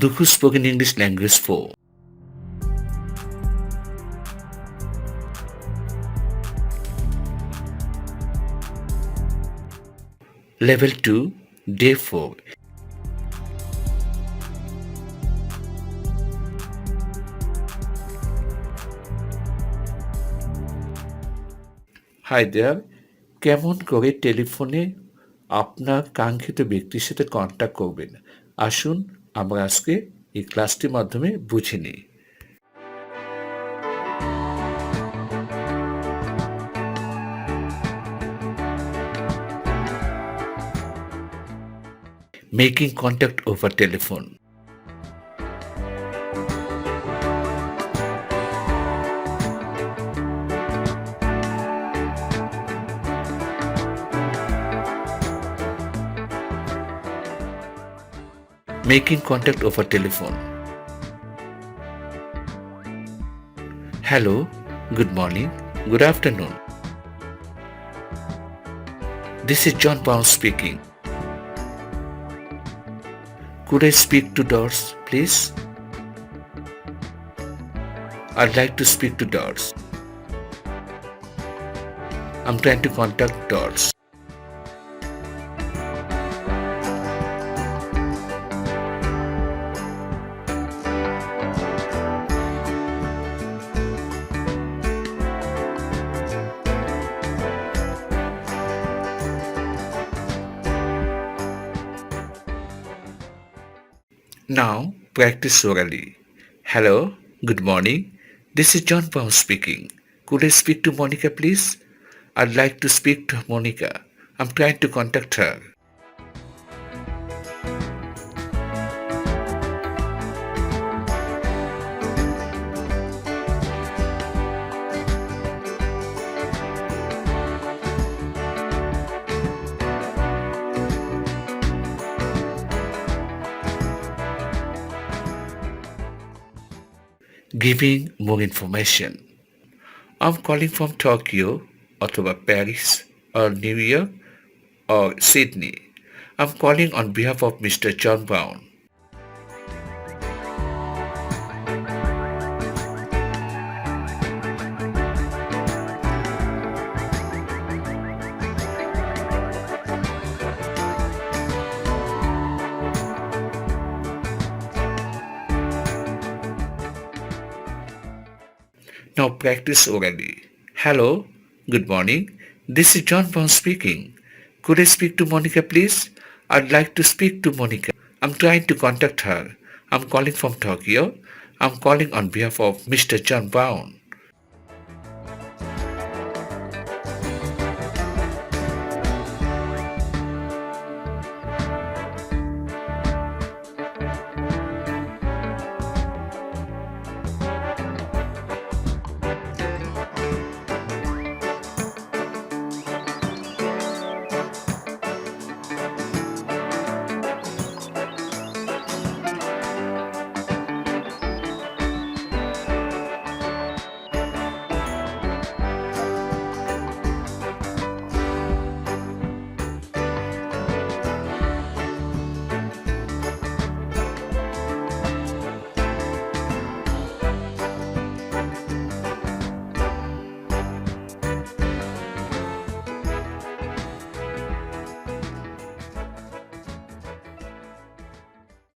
Dukhu spoken English language 4. Level 2, Day 4. Hi there, কেমন করে টেলিফোনে আপনার কাঙ্ক্ষিত ব্যক্তির সাথে কন্ট্যাক্ট করবেন আসুন আমরা আজকে এই ক্লাসটির মাধ্যমে বুঝে নিই। Making contact over telephone. Making contact over telephone. Hello, good morning, good afternoon. This is John Brown speaking. Could I speak to Doris, please? I'd like to speak to Doris. I'm trying to contact Doris. Now, practice orally. Hello, good morning. This is John Brown speaking. Could I speak to Monica, please? I'd like to speak to Monica. I'm trying to contact her. Giving more information. I'm calling from Tokyo, অথবা Paris, or New York, or Sydney. I'm calling on behalf of Mr. John Brown. Now practice orally. Hello, good morning. This is John Brown speaking. Could I speak to Monica, please? I'd like to speak to Monica. I'm trying to contact her. I'm calling from Tokyo. I'm calling on behalf of Mr. John Brown.